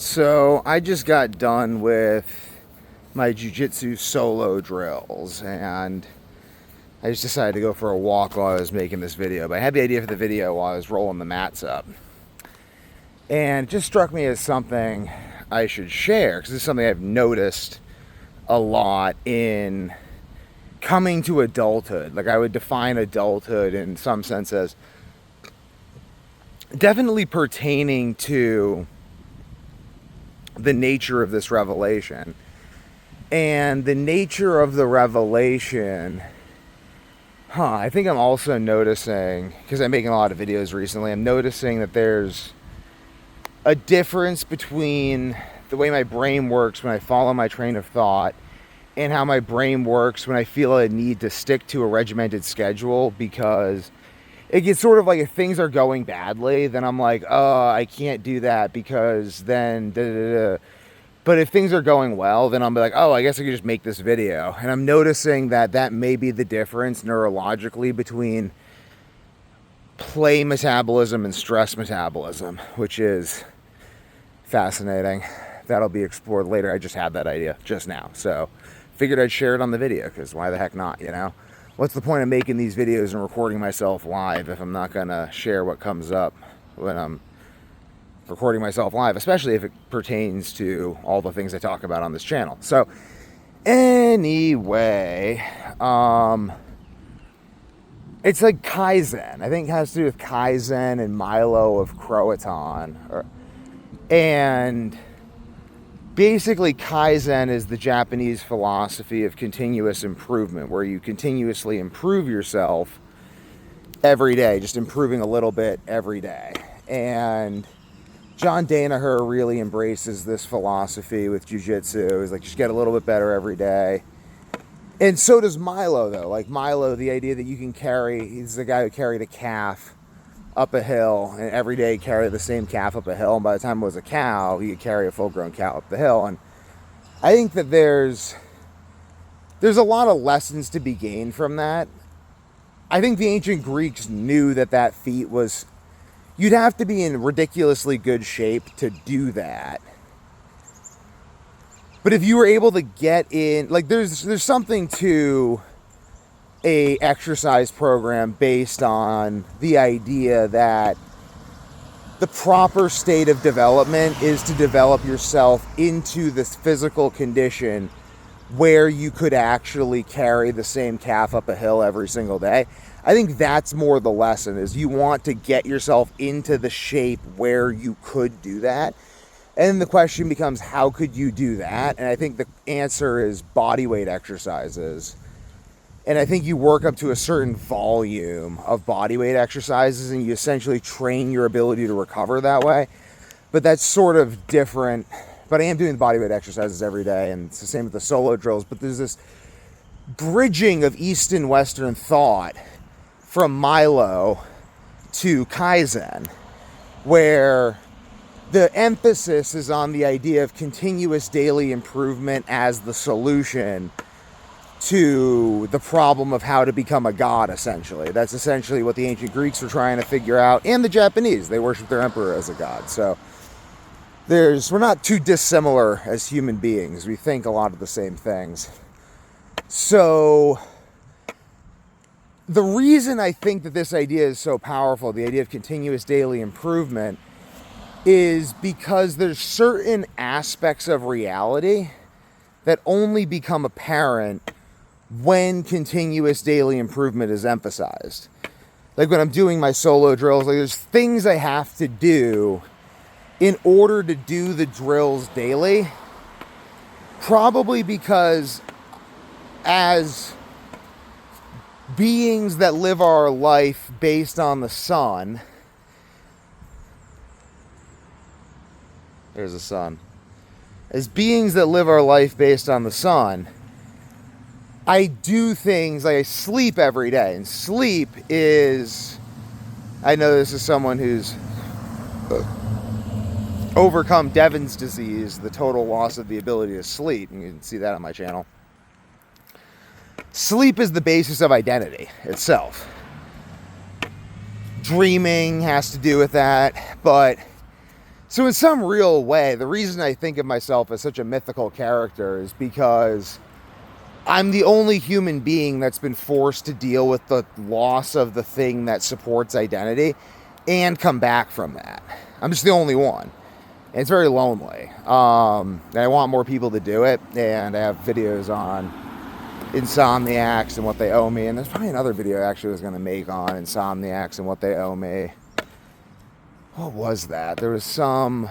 So I just got done with my jiu-jitsu solo drills, and I just decided to go for a walk while I was making this video. But I had the idea for the video while I was rolling the mats up, and it just struck me as something I should share, because it's something I've noticed a lot in coming to adulthood. Like, I would define adulthood in some sense as definitely pertaining to the nature of this revelation. And the nature of the revelation, I think I'm also noticing, because I'm making a lot of videos recently, I'm noticing that there's a difference between the way my brain works when I follow my train of thought and how my brain works when I feel a need to stick to a regimented schedule, because it gets sort of like, if things are going badly, then I'm like, oh, I can't do that because then da-da-da. But if things are going well, then I'll be like, oh, I guess I could just make this video. And I'm noticing that that may be the difference neurologically between play metabolism and stress metabolism, which is fascinating. That'll be explored later. I just had that idea just now, so figured I'd share it on the video, because why the heck not, you know? What's the point of making these videos and recording myself live if I'm not gonna share what comes up when I'm recording myself live, especially if it pertains to all the things I talk about on this channel. So anyway, it's like Kaizen. I think it has to do with Kaizen and Milo of Croatan. And basically, Kaizen is the Japanese philosophy of continuous improvement, where you continuously improve yourself every day, just improving a little bit every day. And John Danaher really embraces this philosophy with jiu-jitsu. He's like, just get a little bit better every day. And so does Milo, though. Like Milo, the idea that you can carry, he's the guy who carried a calf up a hill, and every day carry the same calf up a hill, and by the time it was a cow, he could carry a full-grown cow up the hill. And I think that there's a lot of lessons to be gained from that. I think the ancient Greeks knew that that feat was, you'd have to be in ridiculously good shape to do that. But if you were able to get in, like, there's something to a exercise program based on the idea that the proper state of development is to develop yourself into this physical condition where you could actually carry the same calf up a hill every single day. I think that's more the lesson, is you want to get yourself into the shape where you could do that. And the question becomes, how could you do that? And I think the answer is body weight exercises. And I think you work up to a certain volume of body weight exercises, and you essentially train your ability to recover that way. But that's sort of different. But I am doing the body weight exercises every day, and it's the same with the solo drills. But there's this bridging of East and Western thought from Milo to Kaizen, where the emphasis is on the idea of continuous daily improvement as the solution to the problem of how to become a god, essentially. That's essentially what the ancient Greeks were trying to figure out, and the Japanese. They worship their emperor as a god. So we're not too dissimilar as human beings. We think a lot of the same things. So the reason I think that this idea is so powerful, the idea of continuous daily improvement, is because there's certain aspects of reality that only become apparent when continuous daily improvement is emphasized. Like when I'm doing my solo drills, like there's things I have to do in order to do the drills daily, probably because as beings that live our life based on the sun, there's the sun. As beings that live our life based on the sun, I do things like I sleep every day. And sleep is, I know this is someone who's overcome Devon's disease, the total loss of the ability to sleep. And you can see that on my channel. Sleep is the basis of identity itself. Dreaming has to do with that, but So in some real way, the reason I think of myself as such a mythical character is because I'm the only human being that's been forced to deal with the loss of the thing that supports identity and come back from that. I'm just the only one. And it's very lonely. And I want more people to do it. And I have videos on insomniacs and what they owe me. And there's probably another video actually I was going to make on insomniacs and what they owe me. What was that? There was some,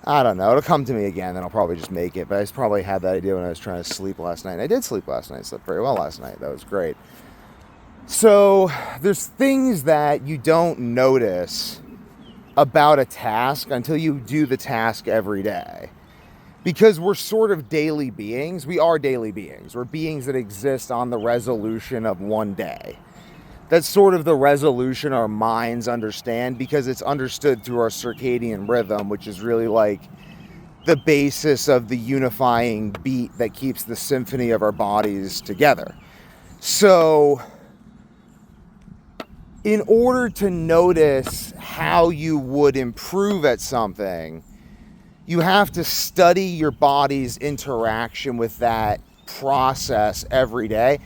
I don't know, it'll come to me again, then I'll probably just make it. But I just probably had that idea when I was trying to sleep last night. And I did sleep last night. I slept very well last night. That was great. So there's things that you don't notice about a task until you do the task every day. Because we're sort of daily beings. We are daily beings. We're beings that exist on the resolution of one day. That's sort of the resolution our minds understand, because it's understood through our circadian rhythm, which is really like the basis of the unifying beat that keeps the symphony of our bodies together. So in order to notice how you would improve at something, you have to study your body's interaction with that process every day.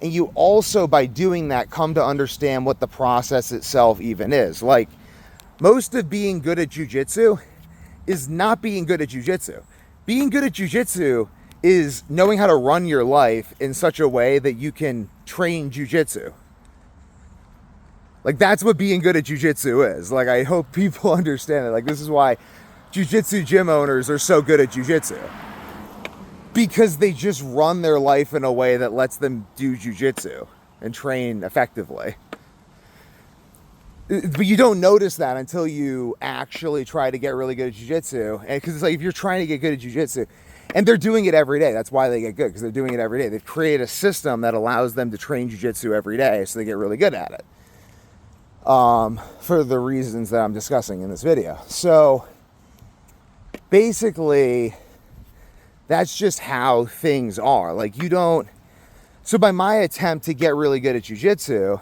And you also, by doing that, come to understand what the process itself even is. Like, most of being good at jiu-jitsu is not being good at jiu-jitsu. Being good at jiu-jitsu is knowing how to run your life in such a way that you can train jiu-jitsu. Like, that's what being good at jiu-jitsu is. Like, I hope people understand it. Like, this is why jiu-jitsu gym owners are so good at jiu-jitsu. Because they just run their life in a way that lets them do jiu-jitsu and train effectively. But you don't notice that until you actually try to get really good at jiu-jitsu. And because it's like, if you're trying to get good at jiu-jitsu, and they're doing it every day, that's why they get good, because they're doing it every day. They've created a system that allows them to train jiu-jitsu every day, so they get really good at it. For the reasons that I'm discussing in this video. So basically, that's just how things are. Like, you don't... So by my attempt to get really good at jiu-jitsu,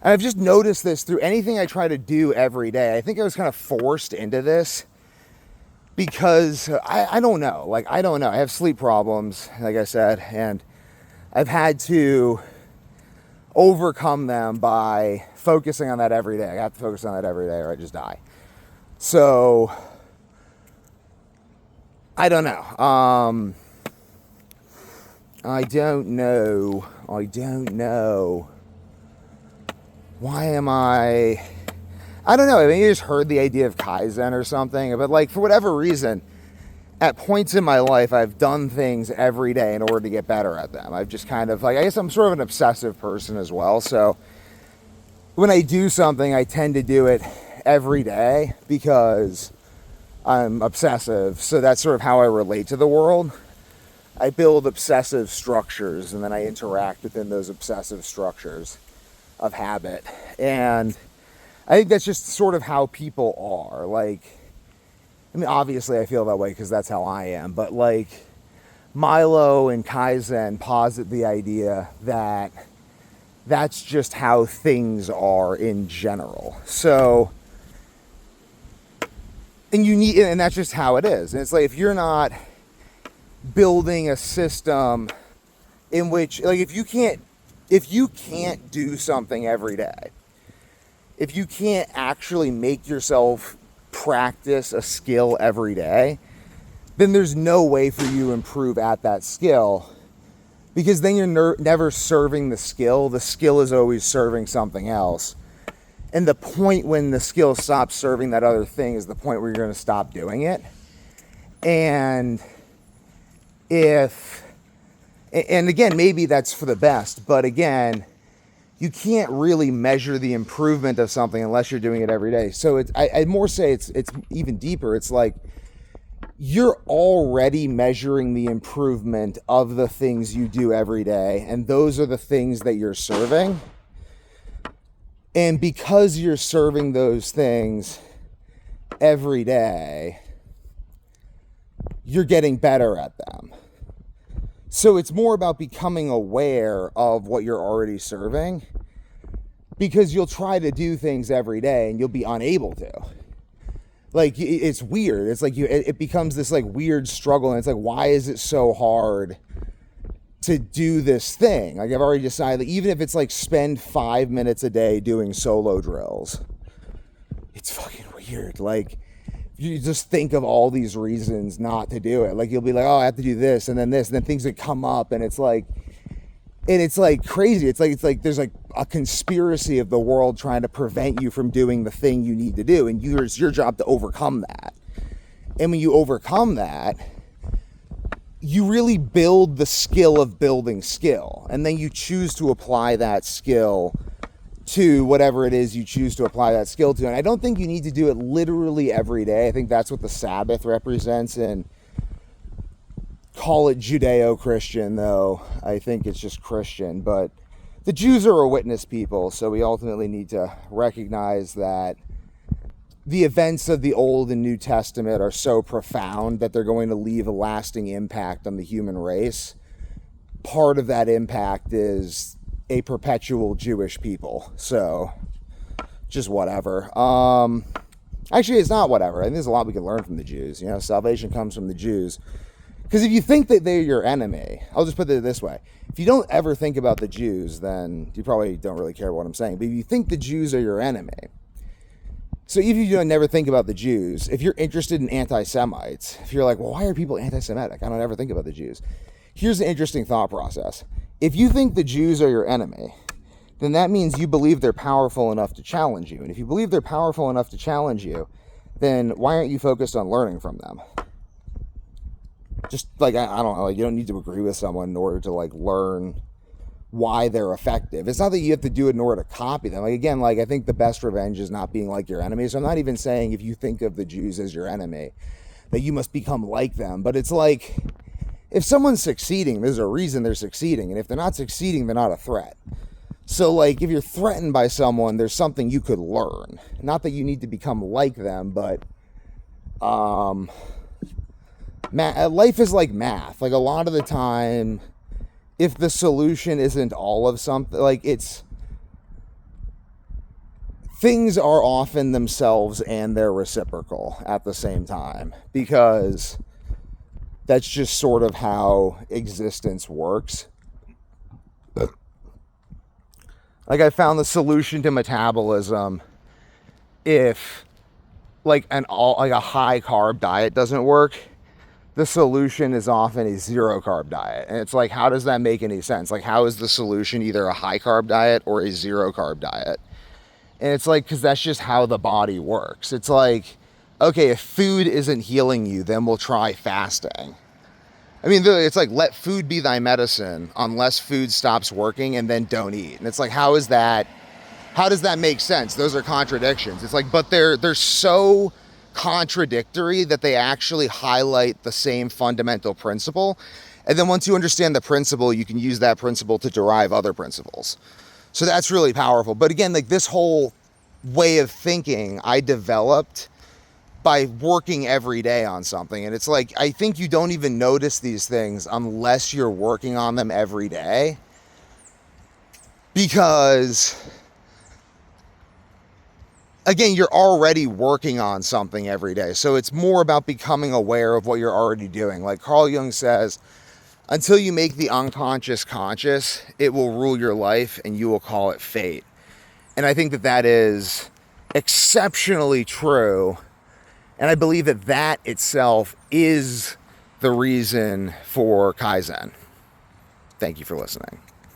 and I've just noticed this through anything I try to do every day. I think I was kind of forced into this because I don't know. Like, I don't know. I have sleep problems, like I said, and I've had to overcome them by focusing on that every day. I have to focus on that every day or I just die. So I don't know. I don't know. Why am I don't know. I mean, you just heard the idea of Kaizen or something. But, like, for whatever reason, at points in my life, I've done things every day in order to get better at them. I've just kind of, like, I guess I'm sort of an obsessive person as well. So when I do something, I tend to do it every day because I'm obsessive. So that's sort of how I relate to the world. I build obsessive structures, and then I interact within those obsessive structures of habit. And I think that's just sort of how people are. Like, I mean, obviously I feel that way because that's how I am. But, like, Milo and Kaizen posit the idea that that's just how things are in general. So, and that's just how it is. And it's like, if you're not building a system in which, like, if you can't do something every day, if you can't actually make yourself practice a skill every day, then there's no way for you to improve at that skill, because then you're never serving the skill. The skill is always serving something else. And the point when the skill stops serving that other thing is the point where you're going to stop doing it. And again, maybe that's for the best, but again, you can't really measure the improvement of something unless you're doing it every day. So I'd more say it's even deeper. It's like, you're already measuring the improvement of the things you do every day, and those are the things that you're serving. And because you're serving those things every day, you're getting better at them. So it's more about becoming aware of what you're already serving, because you'll try to do things every day and you'll be unable to. Like, it's weird. It's like it becomes this like weird struggle, and it's like, why is it so hard to do this thing? Like, I've already decided that even if it's like spend 5 minutes a day doing solo drills, it's fucking weird. Like, you just think of all these reasons not to do it. Like, you'll be like, oh, I have to do this and then this, and then things that come up, and it's like crazy. It's like there's like a conspiracy of the world trying to prevent you from doing the thing you need to do, and it's your job to overcome that. And when you overcome that, you really build the skill of building skill, and then you choose to apply that skill to whatever it is you choose to apply that skill to. And I don't think you need to do it literally every day. I think that's what the Sabbath represents, and call it Judeo-Christian, though I think it's just Christian. But the Jews are a witness people, so we ultimately need to recognize that the events of the Old and New Testament are so profound that they're going to leave a lasting impact on the human race. Part of that impact is a perpetual Jewish people. So just whatever. Actually, it's not whatever. I think there's a lot we can learn from the Jews. You know, salvation comes from the Jews. Because if you think that they're your enemy, I'll just put it this way. If you don't ever think about the Jews, then you probably don't really care what I'm saying. But if you think the Jews are your enemy, so if you don't never think about the Jews, if you're interested in anti-Semites, if you're like, well, why are people anti-Semitic? I don't ever think about the Jews. Here's an interesting thought process. If you think the Jews are your enemy, then that means you believe they're powerful enough to challenge you. And if you believe they're powerful enough to challenge you, then why aren't you focused on learning from them? Just like, I don't know, like, you don't need to agree with someone in order to like learn why they're effective. It's not that you have to do it in order to copy them. Like, again, like, I think the best revenge is not being like your enemy. So I'm not even saying if you think of the Jews as your enemy that you must become like them. But it's like, if someone's succeeding, there's a reason they're succeeding. And if they're not succeeding, they're not a threat. So like, if you're threatened by someone, there's something you could learn. Not that you need to become like them, but life is like math. Like, a lot of the time, if the solution isn't all of something, like, things are often themselves and they're reciprocal at the same time, because that's just sort of how existence works. Like, I found the solution to metabolism, if like a high carb diet doesn't work, the solution is often a zero carb diet. And it's like, how does that make any sense? Like, how is the solution either a high carb diet or a zero carb diet? And it's like, because that's just how the body works. It's like, okay, if food isn't healing you, then we'll try fasting. I mean, it's like, let food be thy medicine unless food stops working, and then don't eat. And it's like, how does that make sense? Those are contradictions. It's like, but they're so contradictory that they actually highlight the same fundamental principle. And then once you understand the principle, you can use that principle to derive other principles. So that's really powerful. But again, like, this whole way of thinking I developed by working every day on something. And it's like, I think you don't even notice these things unless you're working on them every day. Because, again, you're already working on something every day. So it's more about becoming aware of what you're already doing. Like Carl Jung says, until you make the unconscious conscious, it will rule your life and you will call it fate. And I think that that is exceptionally true. And I believe that that itself is the reason for Kaizen. Thank you for listening.